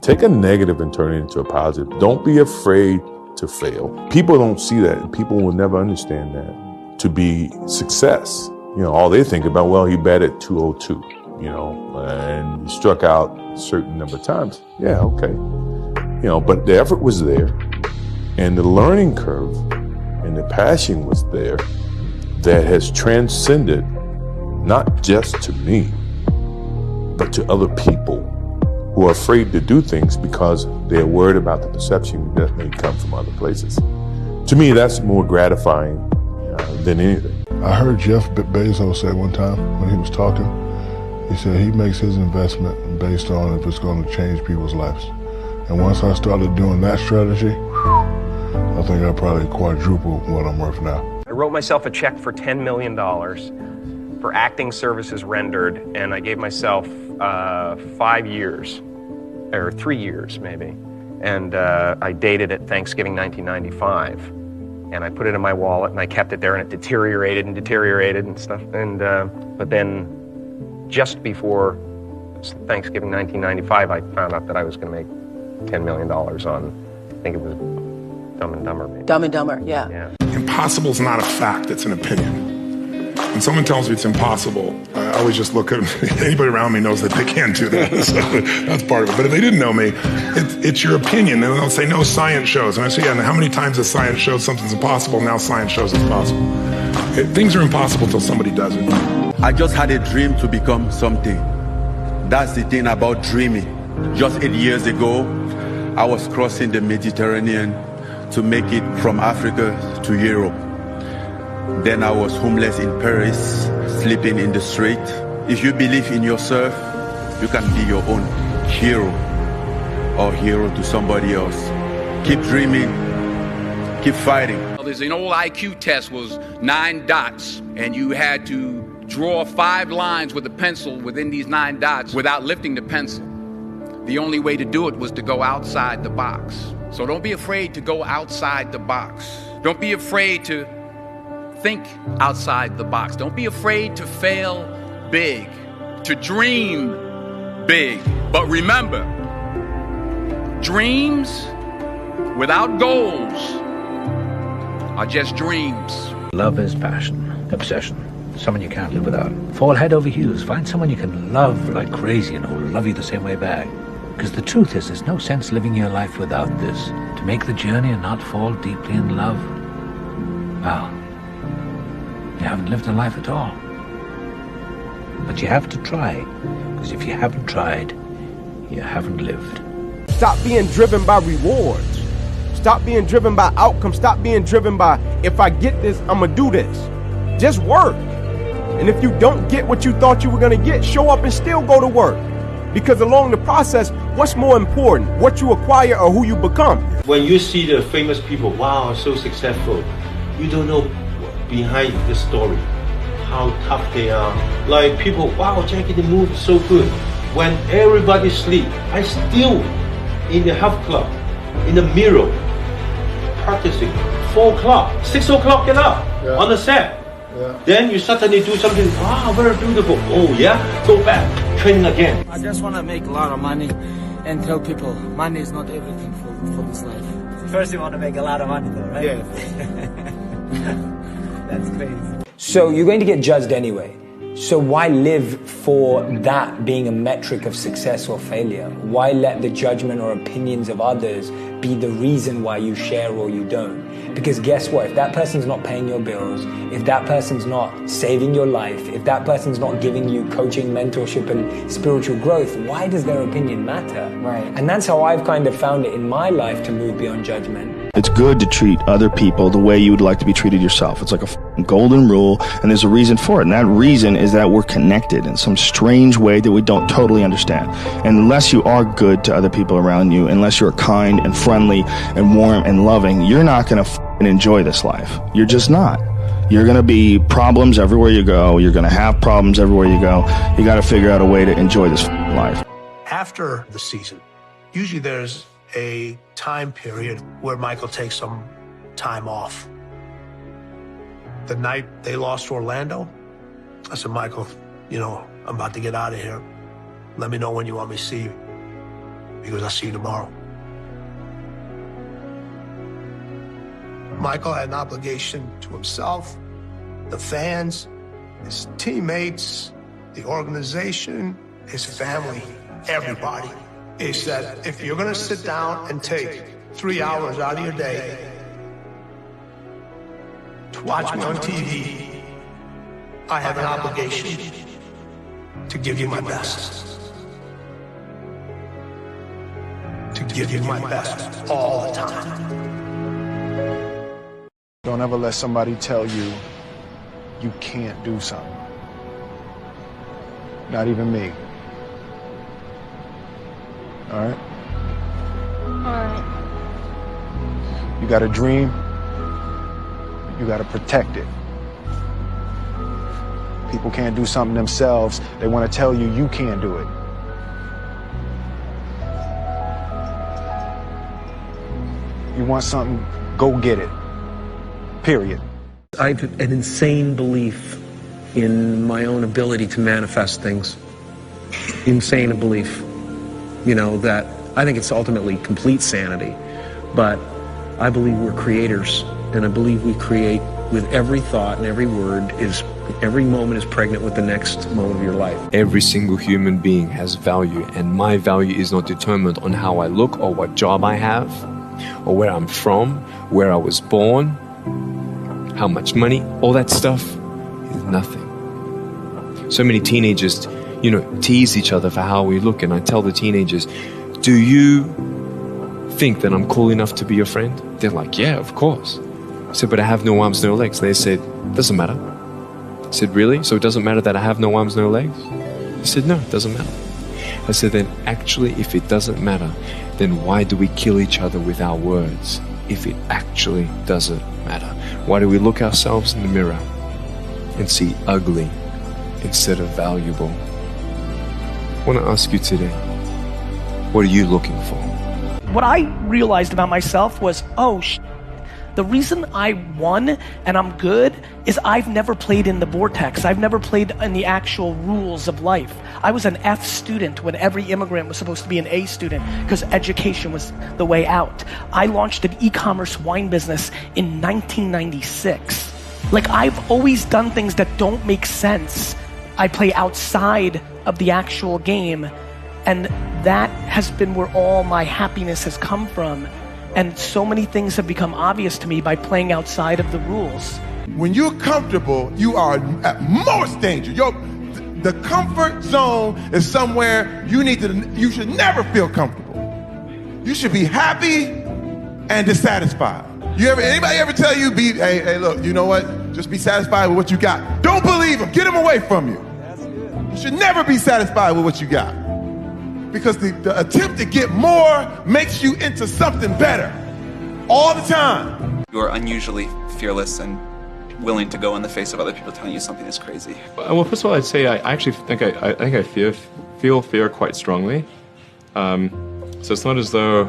Take a negative and turn it into a positive. Don't be afraid to fail. People don't see that, and people will never understand that to be success. You know, all they think about, well, he batted 202, you know, and he struck out a certain number of times. Yeah, okay. You know, but the effort was there, and the learning curve and the passion was there that has transcended not just to me, but to other people who are afraid to do things because they're worried about the perception that may come from other places. To me, that's more gratifying than anything. I heard Jeff Bezos say one time when he was talking, he said he makes his investment based on if it's going to change people's lives. And once I started doing that strategy, I think I probably quadrupled what I'm worth now. I wrote myself a check for $10 million for acting services rendered, and I gave myself 5 years, or 3 years maybe. And I dated it Thanksgiving 1995. And I put it in my wallet, and I kept it there, and it deteriorated and stuff. And but then just before Thanksgiving 1995, I found out that I was going to make $10 million on, I think it was Dumb and Dumber. Maybe. Dumb and Dumber, yeah. Impossible is not a fact, it's an opinion. When someone tells me it's impossible, I always just look at them. Anybody around me knows that they can't do that. So that's part of it. But if they didn't know me, it's your opinion. And they'll say, no, science shows. And I say, yeah, and how many times has science showed something's impossible? Now science shows it's possible. Things are impossible till somebody does it. I just had a dream to become something. That's the thing about dreaming. Just 8 years ago, I was crossing the Mediterranean to make it from Africa to Europe. Then I was homeless in Paris, sleeping in the street. If you believe in yourself, you can be your own hero or hero to somebody else. Keep dreaming, keep fighting. There's an old IQ test, was 9 dots, and you had to draw 5 lines with a pencil within these 9 dots without lifting the pencil. The only way to do it was to go outside the box. So don't be afraid to go outside the box. Don't be afraid to think outside the box. Don't be afraid to fail big, to dream big. But remember, dreams without goals are just dreams. Love is passion, obsession, someone you can't live without. Fall head over heels, find someone you can love like crazy and who'll love you the same way back. Because the truth is, there's no sense living your life without this. To make the journey and not fall deeply in love, well, you haven't lived a life at all. But you have to try, because if you haven't tried, you haven't lived. Stop being driven by rewards. Stop being driven by outcomes. Stop being driven by, if I get this, I'm gonna do this. Just work. And if you don't get what you thought you were gonna get, show up and still go to work. Because along the process, what's more important, what you acquire or who you become? When you see the famous people, wow, so successful, you don't know behind the story, how tough they are. Like people, wow, Jackie, the move is so good. When everybody sleep, I still in the health club, in the mirror, practicing. 4 o'clock, 6 o'clock, get up on the set. Then you suddenly do something, wow, very beautiful. Oh yeah, go back, training again. I just want to make a lot of money and tell people money is not everything for this life. First you want to make a lot of money though, right? Yeah. That's crazy. So you're going to get judged anyway. So why live for that being a metric of success or failure? Why let the judgment or opinions of others be the reason why you share or you don't? Because guess what? If that person's not paying your bills, if that person's not saving your life, if that person's not giving you coaching, mentorship, and spiritual growth, why does their opinion matter? Right. And that's how I've kind of found it in my life to move beyond judgment. It's good to treat other people the way you would like to be treated yourself. It's like a golden rule, and there's a reason for it. And that reason is that we're connected in some strange way that we don't totally understand. And unless you are good to other people around you, unless you're kind and friendly and warm and loving, you're not going to enjoy this life. You're just not. You're going to be problems everywhere you go. You're going to have problems everywhere you go. You got to figure out a way to enjoy this life. After the season, usually there's a time period where Michael takes some time off. The night they lost to Orlando, I said, Michael, I'm about to get out of here. Let me know when you want me to see you. because I'll see you tomorrow. Michael had an obligation to himself, the fans, his teammates, the organization, his family, everybody. He said, if you're gonna sit down and take 3 hours out of your day to watch me on TV, I have an obligation to give you my best. To give you my best all the time. Don't ever let somebody tell you you can't do something. Not even me. All right? All right. You got a dream, you got to protect it. People can't do something themselves. They want to tell you you can't do it. You want something, go get it. Period. I have an insane belief in my own ability to manifest things. Insane belief. You know, that I think it's ultimately complete sanity. But I believe we're creators, and I believe we create with every thought and every word every moment is pregnant with the next moment of your life. Every single human being has value, and my value is not determined on how I look or what job I have or where I'm from, where I was born, how much money. All that stuff is nothing. So many teenagers, tease each other for how we look, and I tell the teenagers, do you think that I'm cool enough to be your friend? They're like, yeah, of course. I said, but I have no arms, no legs. And they said, doesn't matter. I said, really? So it doesn't matter that I have no arms, no legs? He said, no, it doesn't matter. I said, then actually, if it doesn't matter, then why do we kill each other with our words if it actually doesn't matter? Why do we look ourselves in the mirror and see ugly instead of valuable? I want to ask you today, what are you looking for? What I realized about myself was, the reason I won and I'm good is I've never played in the vortex. I've never played in the actual rules of life. I was an F student when every immigrant was supposed to be an A student because education was the way out. I launched an e-commerce wine business in 1996. Like, I've always done things that don't make sense. I play outside of the actual game, and that has been where all my happiness has come from. And so many things have become obvious to me by playing outside of the rules. When you're comfortable, you are at most danger. The comfort zone is somewhere you should never feel comfortable. You should be happy and dissatisfied. Anybody ever tell you, hey, look, you know what? Just be satisfied with what you got. Don't believe them. Get them away from you. You should never be satisfied with what you got. Because the attempt to get more makes you into something better all the time. You are unusually fearless and willing to go in the face of other people telling you something is crazy. Well, first of all, I'd say I actually think I feel fear quite strongly. So it's not as though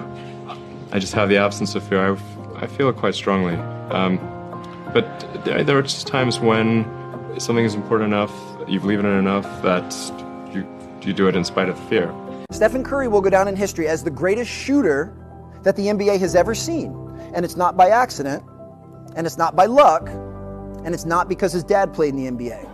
I just have the absence of fear. I feel it quite strongly. But there are just times when something is important enough, you believe in it enough, that you do it in spite of the fear. Stephen Curry will go down in history as the greatest shooter that the NBA has ever seen. And it's not by accident, and it's not by luck, and it's not because his dad played in the NBA.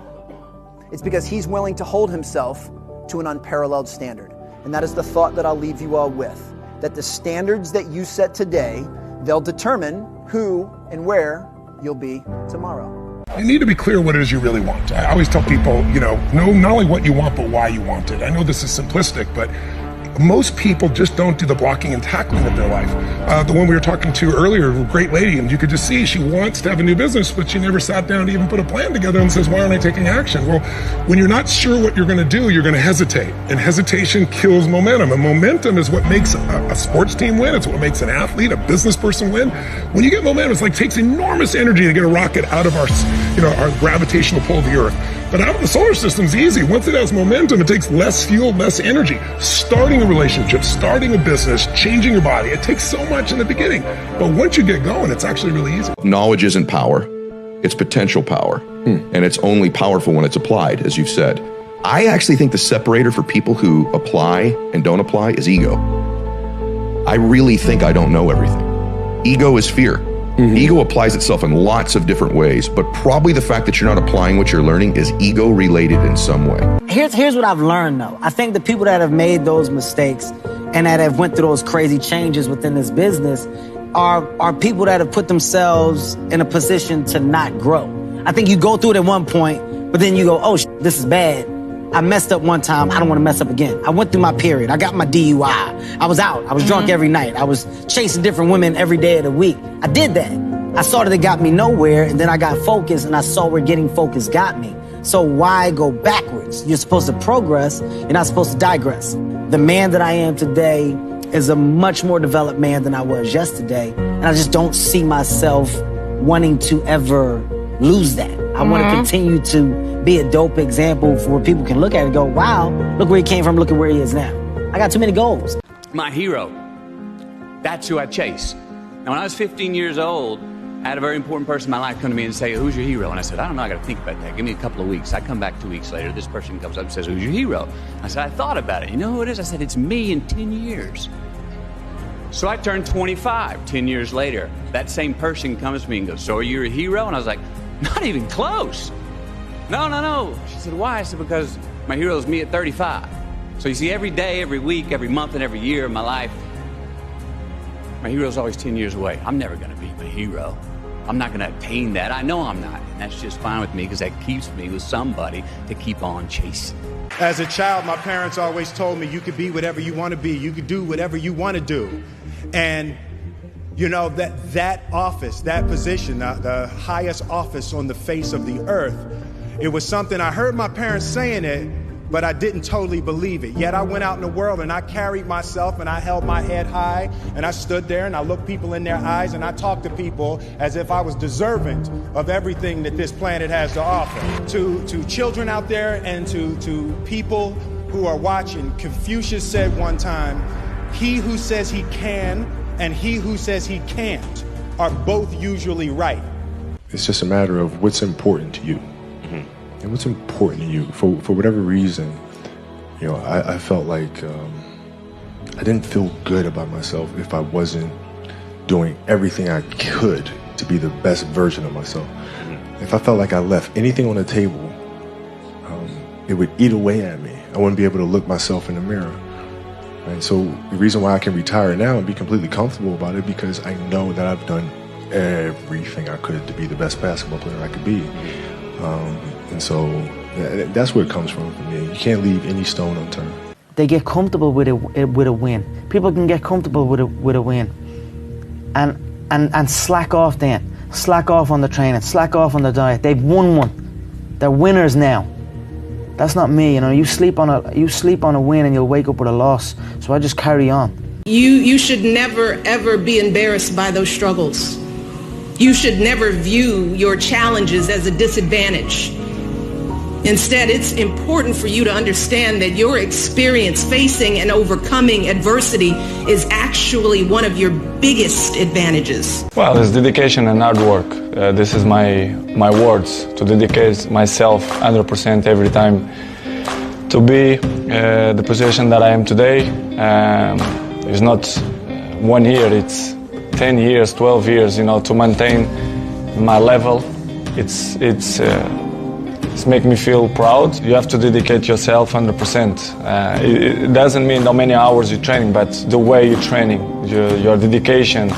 It's because he's willing to hold himself to an unparalleled standard. And that is the thought that I'll leave you all with. That the standards that you set today, they'll determine who and where you'll be tomorrow. You need to be clear what it is you really want. I always tell people, know not only what you want, but why you want it. I know this is simplistic, but most people just don't do the blocking and tackling of their life. The one we were talking to earlier, a great lady, and you could just see she wants to have a new business, but she never sat down to even put a plan together and says, why aren't I taking action? Well, when you're not sure what you're going to do, you're going to hesitate. And hesitation kills momentum. And momentum is what makes a sports team win. It's what makes an athlete, a business person win. When you get momentum, it's like takes enormous energy to get a rocket out of our gravitational pull of the Earth. But out of the solar system's easy. Once it has momentum, it takes less fuel, less energy. Starting a relationship, starting a business, changing your body, it takes so much in the beginning. But once you get going, it's actually really easy. Knowledge isn't power. It's potential power. And it's only powerful when it's applied, as you've said. I actually think the separator for people who apply and don't apply is ego. I really think I don't know everything. Ego is fear. Ego applies itself in lots of different ways, but probably the fact that you're not applying what you're learning is ego related in some way. Here's what I've learned though. I think the people that have made those mistakes and that have went through those crazy changes within this business are people that have put themselves in a position to not grow. I think you go through it at one point, but then you go, oh, this is bad. I messed up one time. I don't want to mess up again. I went through my period. I got my DUI. I was out. I was drunk every night. I was chasing different women every day of the week. I did that. I saw that it got me nowhere, and then I got focused, and I saw where getting focused got me. So why go backwards? You're supposed to progress. You're not supposed to digress. The man that I am today is a much more developed man than I was yesterday, and I just don't see myself wanting to ever lose that. I want to continue to be a dope example for where people can look at it and go, wow, look where he came from, look at where he is now. I got too many goals. My hero, that's who I chase. Now, when I was 15 years old, I had a very important person in my life come to me and say, who's your hero? And I said, I don't know, I got to think about that. Give me a couple of weeks. I come back 2 weeks later. This person comes up and says, who's your hero? I said, I thought about it. You know who it is? I said, it's me in 10 years. So I turned 25 10 years later. That same person comes to me and goes, so are you a hero? And I was like, not even close. No. She said, why? I said, because my hero is me at 35. So you see, every day, every week, every month, and every year of my life, my hero's always 10 years away. I'm never going to be my hero. I'm not going to attain that. I know I'm not. And that's just fine with me because that keeps me with somebody to keep on chasing. As a child, my parents always told me you could be whatever you want to be. You could do whatever you want to do. And, you know, that office, that position, the highest office on the face of the earth, it was something I heard my parents saying it, but I didn't totally believe it. Yet I went out in the world and I carried myself and I held my head high and I stood there and I looked people in their eyes and I talked to people as if I was deserving of everything that this planet has to offer. To children out there and to people who are watching, Confucius said one time, he who says he can and he who says he can't are both usually right. It's just a matter of what's important to you. And what's important to you. For whatever reason, you know, I felt like I didn't feel good about myself if I wasn't doing everything I could to be the best version of myself. If I felt like I left anything on the table, it would eat away at me. I wouldn't be able to look myself in the mirror. And so the reason why I can retire now and be completely comfortable about it, because I know that I've done everything I could to be the best basketball player I could be. And so that's where it comes from for me. You can't leave any stone unturned. They get comfortable with a win. People can get comfortable with a win, and slack off then. Slack off on the training. Slack off on the diet. They've won one. They're winners now. That's not me. You know, you sleep on a win and you'll wake up with a loss. So I just carry on. You should never ever be embarrassed by those struggles. You should never view your challenges as a disadvantage. Instead, it's important for you to understand that your experience facing and overcoming adversity is actually one of your biggest advantages. Well, it's dedication and hard work. This is my words, to dedicate myself 100% every time to be the position that I am today. It's not 1 year, it's 10 years, 12 years, you know, to maintain my level. It's making me feel proud. You have to dedicate yourself 100%. It doesn't mean how many hours you're training, but the way you're training, your dedication.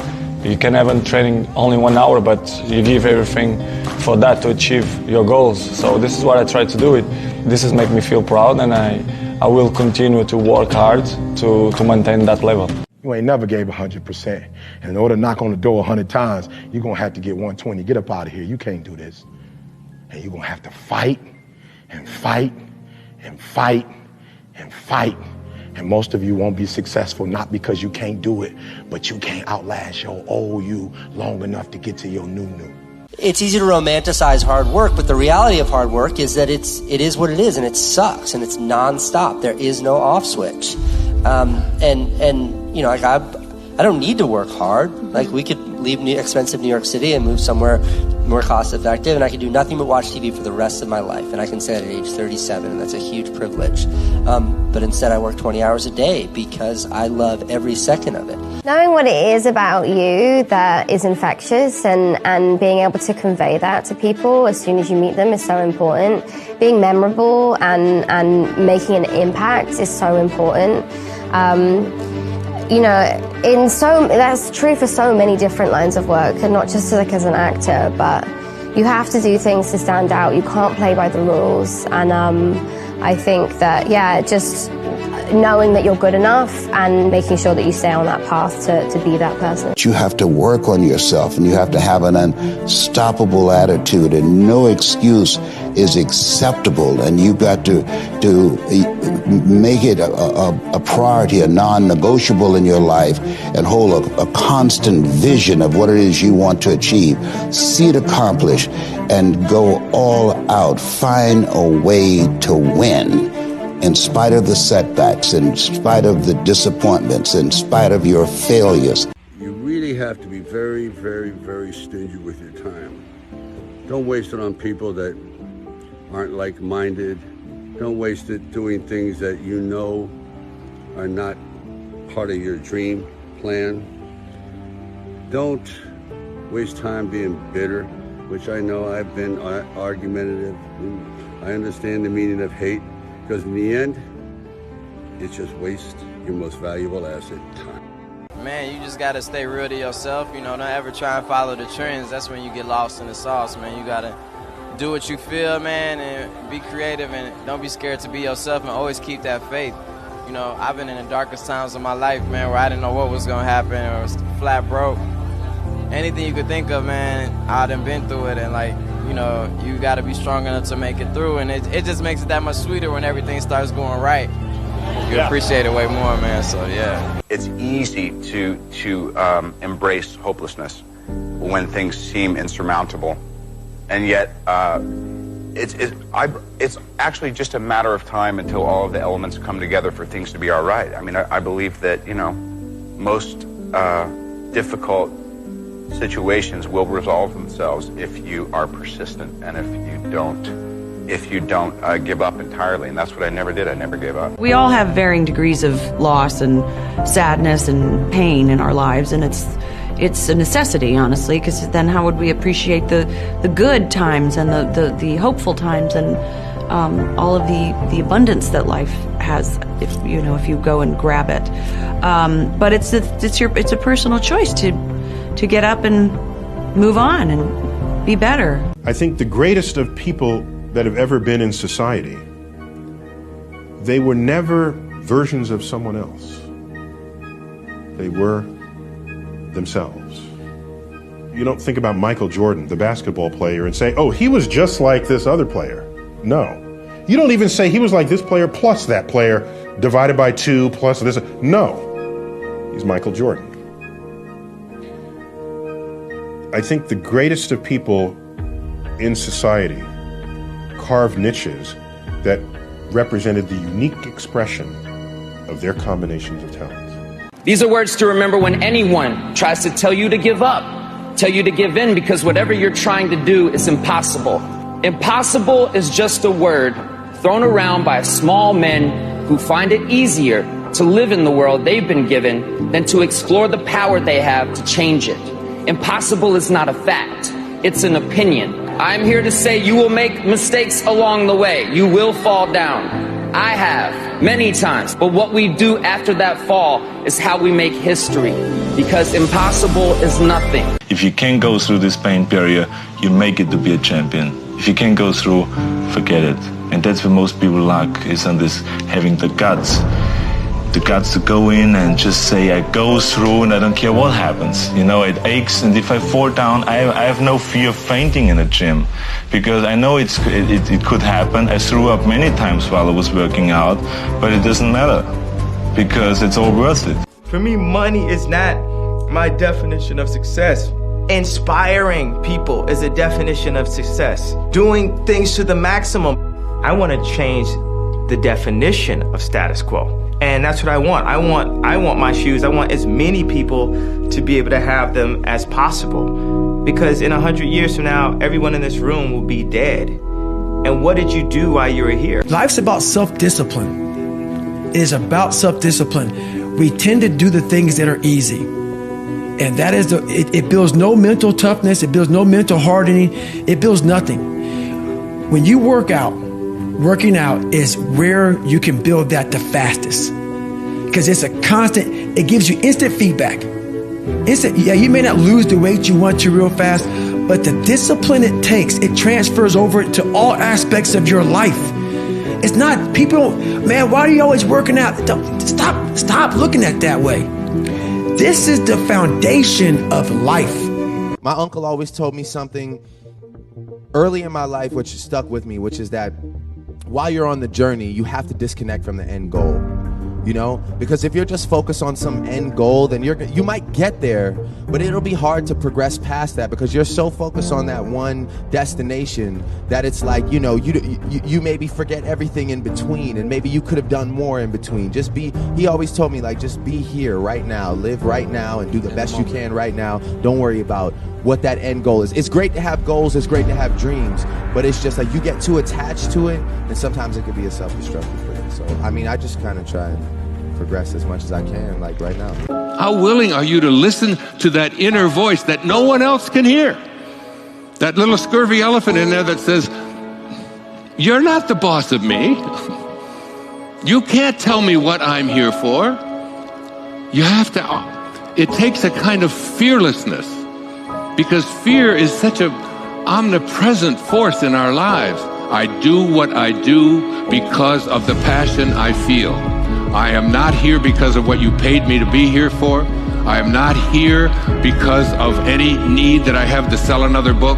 You can have a training only 1 hour, but you give everything for that to achieve your goals. So this is what I try to do. This is make me feel proud, and I will continue to work hard to maintain that level. You ain't never gave 100%. And in order to knock on the door 100 times, you're going to have to get 120. Get up out of here. You can't do this. And you're going to have to fight and fight and fight and fight. And most of you won't be successful, not because you can't do it, but you can't outlast your old you long enough to get to your new. It's easy to romanticize hard work, but the reality of hard work is that it is what it is, and it sucks, and it's nonstop. There is no off switch. And you know, like I don't need to work hard. Like, we could leave expensive New York City and move somewhere more cost effective, and I could do nothing but watch TV for the rest of my life. And I can say that at age 37, and that's a huge privilege. But instead I work 20 hours a day because I love every second of it. Knowing what it is about you that is infectious and being able to convey that to people as soon as you meet them is so important. Being memorable and making an impact is so important. You know, that's true for so many different lines of work, and not just like as an actor, but you have to do things to stand out. You can't play by the rules. And I think that, yeah, just knowing that you're good enough and making sure that you stay on that path to be that person. You have to work on yourself, and you have to have an unstoppable attitude, and no excuse is acceptable, and you've got to make it a priority, a non-negotiable in your life, and hold a constant vision of what it is you want to achieve. See it accomplished and go all out. Find a way to win. In spite of the setbacks, in spite of the disappointments, in spite of your failures. You really have to be very, very, very stingy with your time. Don't waste it on people that aren't like-minded. Don't waste it doing things that you know are not part of your dream plan. Don't waste time being bitter, which I know I've been argumentative. I understand the meaning of hate. Because in the end, it just wastes your most valuable asset, time. Man, you just gotta stay real to yourself. You know, don't ever try and follow the trends. That's when you get lost in the sauce, man. You gotta do what you feel, man, and be creative, and don't be scared to be yourself, and always keep that faith. You know, I've been in the darkest times of my life, man, where I didn't know what was gonna happen, or was flat broke. Anything you could think of, man, I done been through it, and like, you know, you got to be strong enough to make it through, and it just makes it that much sweeter when everything starts going right. You appreciate it way more, man, so yeah. It's easy to embrace hopelessness when things seem insurmountable, and yet it's actually just a matter of time until all of the elements come together for things to be all right. I mean, I believe that, you know, most difficult situations will resolve themselves if you are persistent, and if you don't give up entirely. And that's what I never did. I never gave up. We all have varying degrees of loss and sadness and pain in our lives, and it's a necessity, honestly, because then how would we appreciate the good times and the hopeful times and all of the abundance that life has if you go and grab it. But it's a personal choice to get up and move on and be better. I think the greatest of people that have ever been in society, they were never versions of someone else. They were themselves. You don't think about Michael Jordan, the basketball player, and say, oh, he was just like this other player. No. You don't even say he was like this player plus that player divided by 2 plus this. No. He's Michael Jordan. I think the greatest of people in society carved niches that represented the unique expression of their combinations of talents. These are words to remember when anyone tries to tell you to give up, tell you to give in, because whatever you're trying to do is impossible. Impossible is just a word thrown around by small men who find it easier to live in the world they've been given than to explore the power they have to change it. Impossible is not a fact, it's an opinion. I'm here to say you will make mistakes along the way. You will fall down. I have, many times. But what we do after that fall is how we make history. Because impossible is nothing. If you can't go through this pain period, you make it to be a champion. If you can't go through, forget it. And that's what most people lack, is on this having the guts to go in and just say, I go through and I don't care what happens. You know, it aches, and if I fall down, I have no fear of fainting in a gym, because I know it could happen. I threw up many times while I was working out, but it doesn't matter, because it's all worth it. For me, money is not my definition of success. Inspiring people is a definition of success. Doing things to the maximum. I want to change the definition of status quo. And that's what I want. I want my shoes. I want as many people to be able to have them as possible. Because in 100 years from now, everyone in this room will be dead. And what did you do while you were here? Life's about self-discipline. It is about self-discipline. We tend to do the things that are easy. And that is it builds no mental toughness. It builds no mental hardening. It builds nothing. When you work out, working out is where you can build that the fastest. Because it's a constant, it gives you instant feedback. Yeah, you may not lose the weight you want to real fast, but the discipline it takes, it transfers over to all aspects of your life. It's not, people, man, why are you always working out? Stop looking at it that way. This is the foundation of life. My uncle always told me something early in my life which stuck with me, which is that while you're on the journey, you have to disconnect from the end goal. You know, because if you're just focused on some end goal, then you might get there, but it'll be hard to progress past that because you're so focused on that one destination that it's like, you know, you maybe forget everything in between, and maybe you could have done more in between. He always told me, like, just be here right now, live right now, and do the best you can right now. Don't worry about what that end goal is. It's great to have goals, it's great to have dreams, but it's just like you get too attached to it, and sometimes it could be a self-destructive thing. So, I mean, I just kind of try and progress as much as I can, like right now. How willing are you to listen to that inner voice that no one else can hear? That little scurvy elephant in there that says, you're not the boss of me. You can't tell me what I'm here for. You have to, it takes a kind of fearlessness, because fear is such an omnipresent force in our lives. I do what I do because of the passion I feel. I am not here because of what you paid me to be here for. I am not here because of any need that I have to sell another book.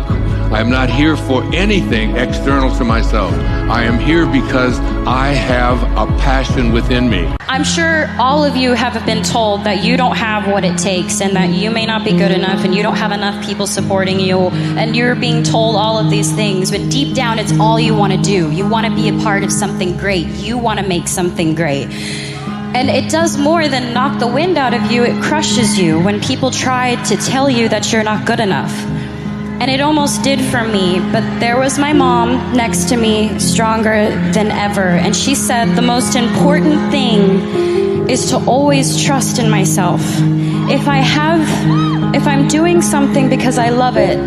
I am not here for anything external to myself. I am here because I have a passion within me. I'm sure all of you have been told that you don't have what it takes and that you may not be good enough and you don't have enough people supporting you, and you're being told all of these things, but deep down it's all you want to do. You want to be a part of something great. You want to make something great. And it does more than knock the wind out of you. It crushes you when people try to tell you that you're not good enough. And it almost did for me, but there was my mom next to me, stronger than ever. And she said, the most important thing is to always trust in myself. If I'm doing something because I love it,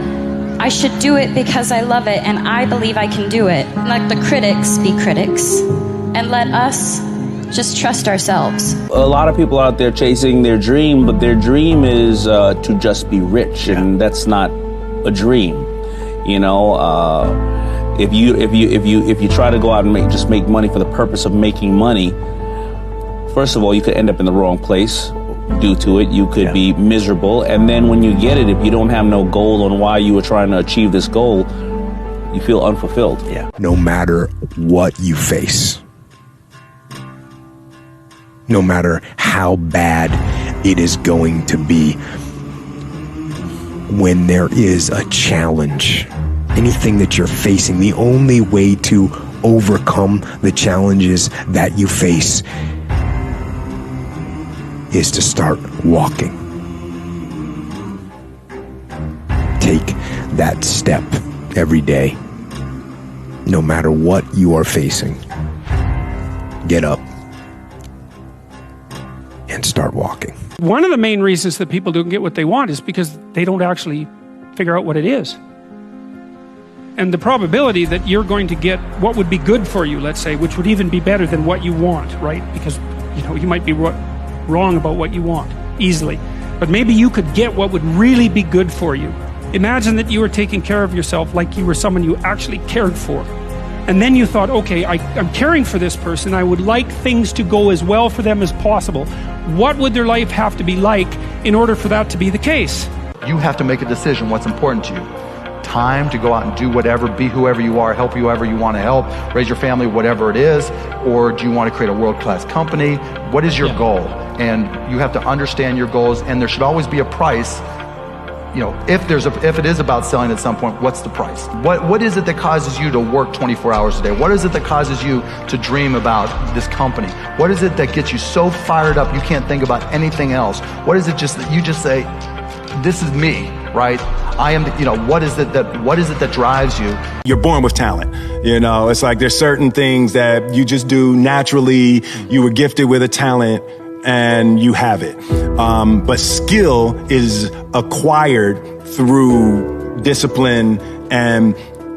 I should do it because I love it, and I believe I can do it. Let the critics be critics, and let us just trust ourselves. A lot of people out there chasing their dream, but their dream is to just be rich, and that's not a dream. You know, if you try to go out and make money for the purpose of making money, first of all, you could end up in the wrong place due to it. You could be miserable, and then when you get it, if you don't have no goal on why you were trying to achieve this goal, you feel unfulfilled. Yeah. No matter what you face, no matter how bad it is going to be, when there is a challenge, anything that you're facing, the only way to overcome the challenges that you face is to start walking. Take that step every day, no matter what you are facing. Get up and start walking. One of the main reasons that people don't get what they want is because they don't actually figure out what it is. And the probability that you're going to get what would be good for you, let's say, which would even be better than what you want, right? Because, you know, you might be wrong about what you want easily, but maybe you could get what would really be good for you. Imagine that you were taking care of yourself like you were someone you actually cared for. And then you thought, okay, I'm caring for this person. I would like things to go as well for them as possible. What would their life have to be like in order for that to be the case? You have to make a decision what's important to you. Time to go out and do whatever, be whoever you are, help whoever you want to help, raise your family, whatever it is. Or do you want to create a world-class company? What is your goal? And you have to understand your goals, and there should always be a price if it is about selling at some point, what's the price? What is it that causes you to work 24 hours a day? What is it that causes you to dream about this company? What is it that gets you so fired up you can't think about anything else? What is it just that you just say, this is me, right? I am, what is it that drives you? You're born with talent. It's like there's certain things that you just do naturally. You were gifted with a talent and you have it. But skill is acquired through discipline. And,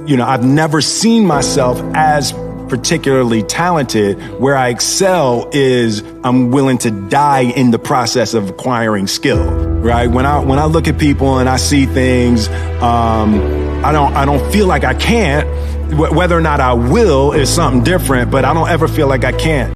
I've never seen myself as particularly talented. Where I excel is I'm willing to die in the process of acquiring skill, right? When I look at people and I see things, I don't feel like I can't. Whether or not I will is something different, but I don't ever feel like I can't.